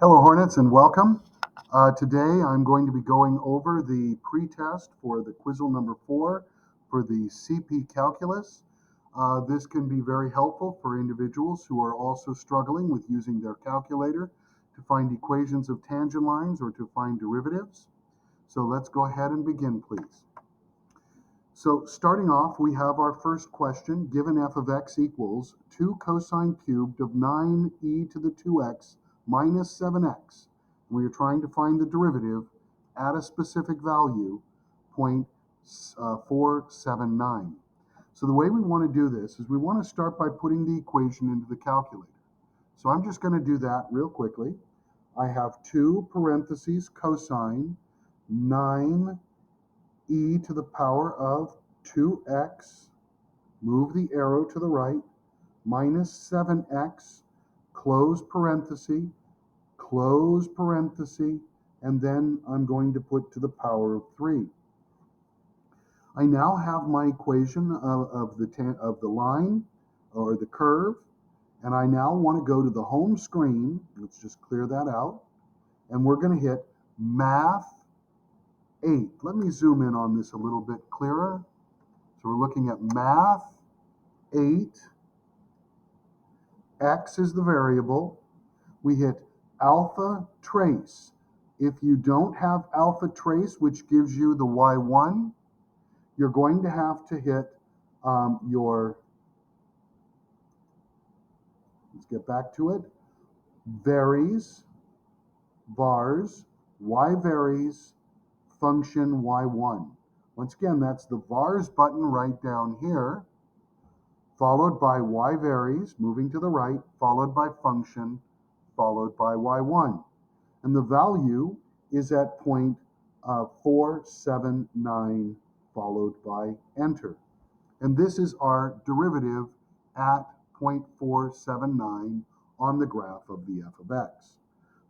Hello, Hornets, and welcome. Today I'm going to be going over the pretest for the Quizzle number 4 for the CP Calculus. This can be very helpful for individuals who are also struggling with using their calculator to find equations of tangent lines or to find derivatives. So let's go ahead and begin, please. So starting off, we have our first question. Given f of x equals 2 cosine cubed of 9e to the 2x minus 7x. And we are trying to find the derivative at a specific value, 0.479. So the way we want to do this is we want to start by putting the equation into the calculator. So I'm just going to do that real quickly. I have 2 parentheses cosine 9 e to the power of 2x, move the arrow to the right, minus 7x, close parenthesis, and then I'm going to put to the power of 3. I now have my equation of the line or the curve, and I now want to go to the home screen. Let's just clear that out, and we're going to hit Math 8. Let me zoom in on this a little bit clearer. So we're looking at Math 8. X is the variable. We hit alpha trace. If you don't have alpha trace, which gives you the y1, you're going to have to hit let's get back to it, varies, vars, y varies, function y1. Once again, that's the vars button right down here, followed by y varies, moving to the right, followed by function, followed by y1. And the value is at 0.479, followed by enter. And this is our derivative at 0.479 on the graph of the f of x.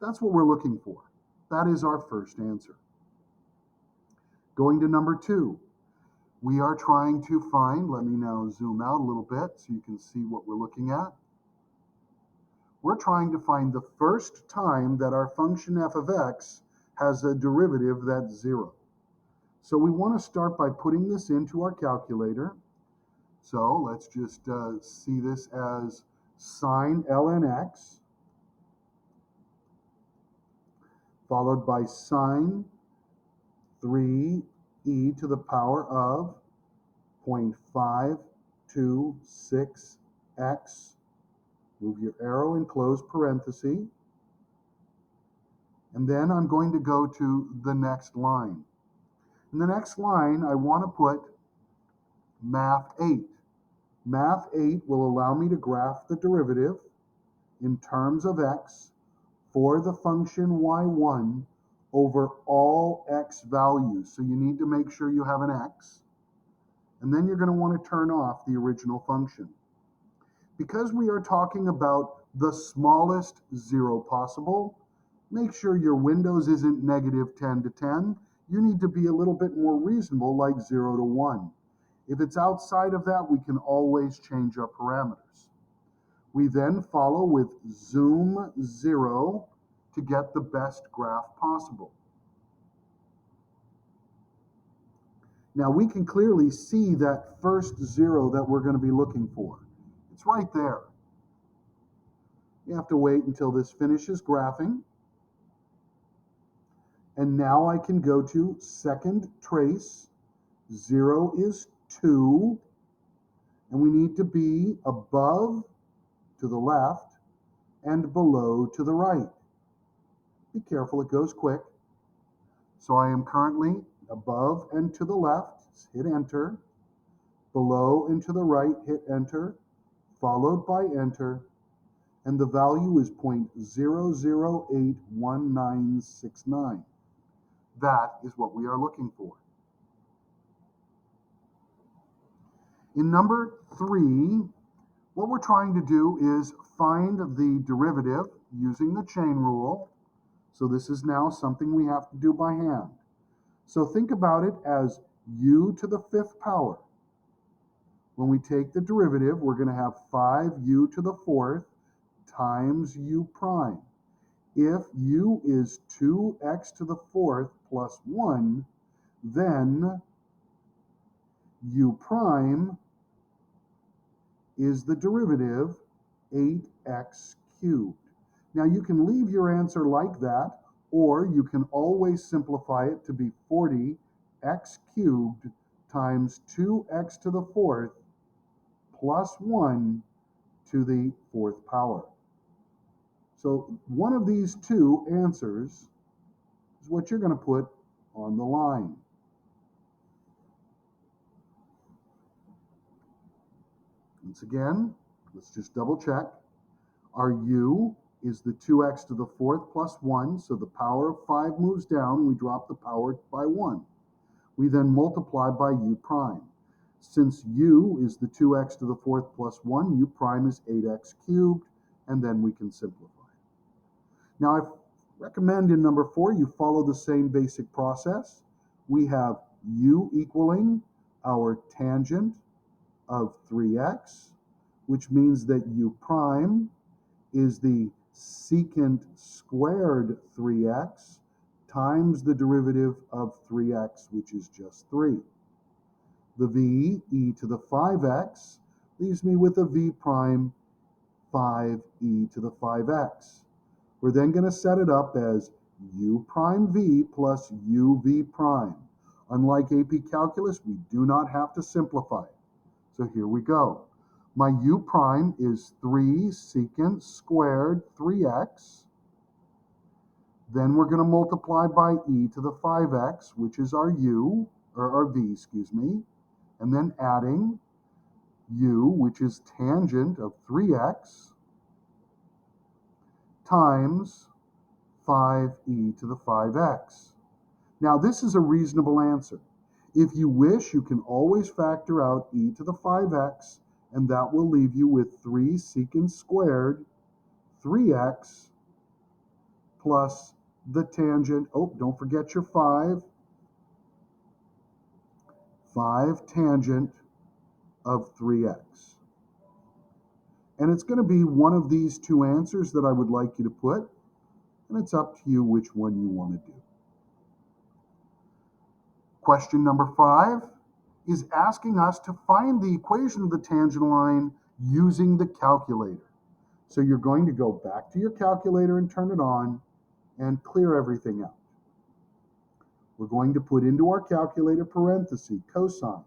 That's what we're looking for. That is our first answer. Going to number 2. We are trying to find, let me now zoom out a little bit so you can see what we're looking at. We're trying to find the first time that our function f of x has a derivative that's 0. So we want to start by putting this into our calculator. So let's just see this as sine ln x, followed by sine 3e to the power of 0.526x. Move your arrow and close parenthesis. And then I'm going to go to the next line. In the next line, I want to put Math 8. Math 8 will allow me to graph the derivative in terms of x for the function y1 over all x values. So you need to make sure you have an x. And then you're going to want to turn off the original function. Because we are talking about the smallest 0 possible, make sure your Windows isn't negative 10 to 10. You need to be a little bit more reasonable, like 0 to 1. If it's outside of that, we can always change our parameters. We then follow with zoom 0 to get the best graph possible. Now we can clearly see that first 0 that we're going to be looking for. It's right there. You have to wait until this finishes graphing. And now I can go to second trace. 0 is 2. And we need to be above to the left and below to the right. Be careful, it goes quick. So I am currently above and to the left, hit enter. Below and to the right, hit enter, followed by enter. And the value is 0.0081969. That is what we are looking for. In number 3, what we're trying to do is find the derivative using the chain rule. So this is now something we have to do by hand. So think about it as u to the 5th power. When we take the derivative, we're going to have 5u to the 4th times u prime. If u is 2x to the fourth plus 1, then u prime is the derivative 8x cubed. Now you can leave your answer like that, or you can always simplify it to be 40x cubed times 2x to the fourth plus 1 to the fourth power. So one of these two answers is what you're going to put on the line. Once again, let's just double check. Our u is the 2x to the fourth plus 1, so the power of 5 moves down, we drop the power by 1. We then multiply by u prime. Since u is the 2x to the fourth plus 1, u prime is 8x cubed, and then we can simplify. Now, I recommend in number 4 you follow the same basic process. We have u equaling our tangent of 3x, which means that u prime is the secant squared 3x times the derivative of 3x, which is just 3. The v, e to the 5x, leaves me with a v prime 5e to the 5x. We're then going to set it up as u prime v plus uv prime. Unlike AP Calculus, we do not have to simplify it. So here we go. My u prime is 3 secant squared 3x. Then we're going to multiply by e to the 5x, which is our u, or our v, excuse me. And then adding u, which is tangent of 3x, times 5e to the 5x. Now, this is a reasonable answer. If you wish, you can always factor out e to the 5x, and that will leave you with 3 secant squared 3x plus the tangent, don't forget your 5 tangent of 3x. And it's going to be one of these two answers that I would like you to put, and it's up to you which one you want to do. Question number 5 is asking us to find the equation of the tangent line using the calculator. So you're going to go back to your calculator and turn it on and clear everything out. We're going to put into our calculator parenthesis cosine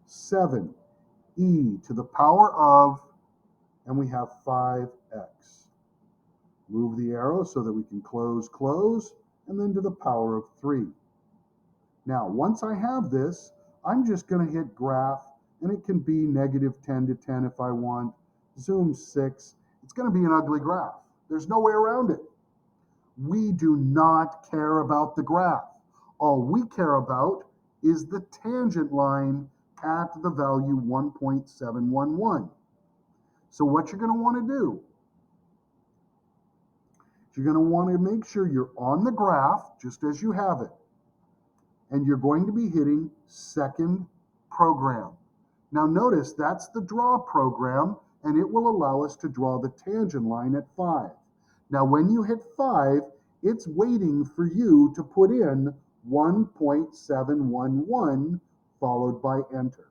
7e to the power of, and we have 5x. Move the arrow so that we can close, and then to the power of 3. Now, once I have this, I'm just going to hit graph, and it can be negative 10 to 10 if I want, zoom 6. It's going to be an ugly graph. There's no way around it. We do not care about the graph. All we care about is the tangent line at the value 1.711. So what you're going to want to do, you're going to want to make sure you're on the graph just as you have it. And you're going to be hitting second program. Now notice that's the draw program, and it will allow us to draw the tangent line at 5. Now when you hit 5, it's waiting for you to put in 1.711 followed by enter.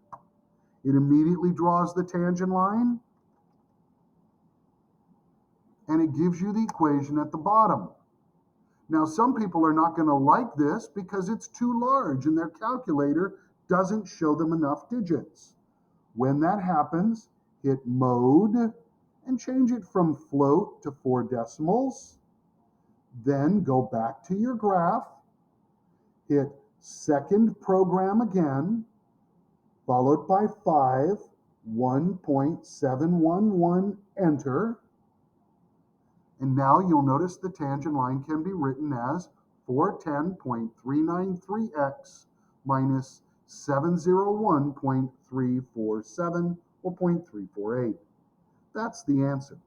It immediately draws the tangent line, and it gives you the equation at the bottom. Now, some people are not going to like this because it's too large and their calculator doesn't show them enough digits. When that happens, hit mode and change it from float to 4 decimals. Then go back to your graph, hit second program again, followed by 5, 1.711, enter. And now you'll notice the tangent line can be written as 410.393x minus 701.347 or 0.348. That's the answer.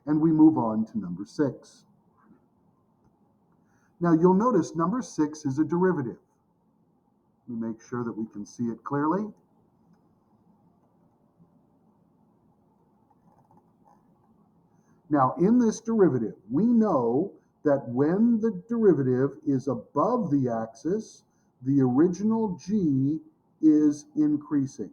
And we move on to number 6. Now you'll notice number 6 is a derivative. Let me make sure that we can see it clearly. Now, in this derivative, we know that when the derivative is above the axis, the original g is increasing.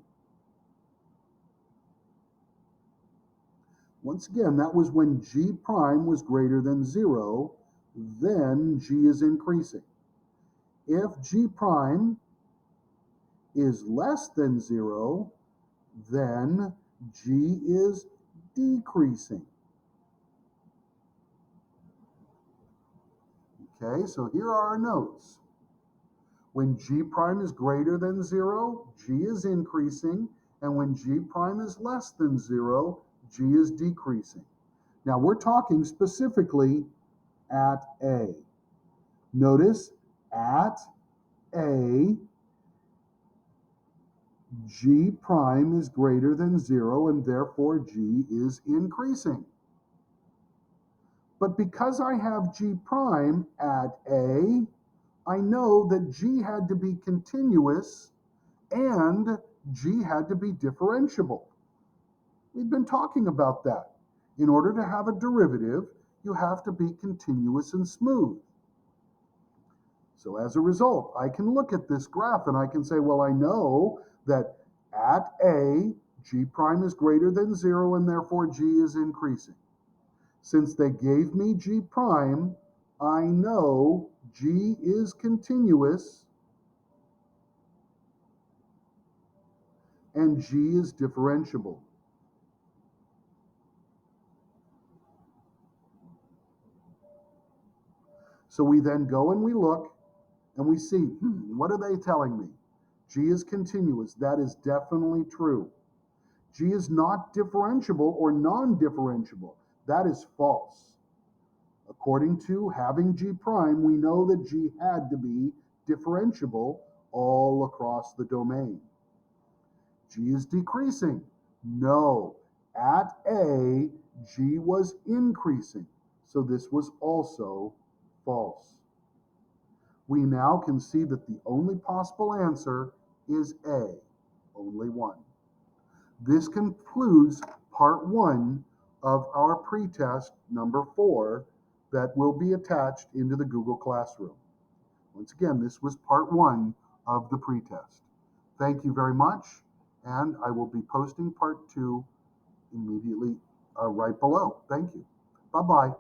Once again, that was when g prime was greater than 0, then g is increasing. If g prime is less than 0, then g is decreasing. Okay, so here are our notes. When g prime is greater than 0, g is increasing, and when g prime is less than 0, g is decreasing. Now we're talking specifically at A. Notice at A, g prime is greater than 0, and therefore g is increasing. But because I have g prime at A, I know that g had to be continuous and g had to be differentiable. We've been talking about that. In order to have a derivative, you have to be continuous and smooth. So as a result, I can look at this graph and I can say, well, I know that at A, g prime is greater than 0, and therefore g is increasing. Since they gave me g prime, I know g is continuous and g is differentiable. So we then go and we look and we see, what are they telling me? G is continuous. That is definitely true. G is not differentiable or non-differentiable. That is false. According to having g prime, we know that g had to be differentiable all across the domain. G is decreasing. No. At A, g was increasing. So this was also false. We now can see that the only possible answer is A, only one. This concludes part 1 of our pretest number 4 that will be attached into the Google Classroom. Once again, this was part 1 of the pretest. Thank you very much, and I will be posting part 2 immediately right below. Thank you. Bye-bye.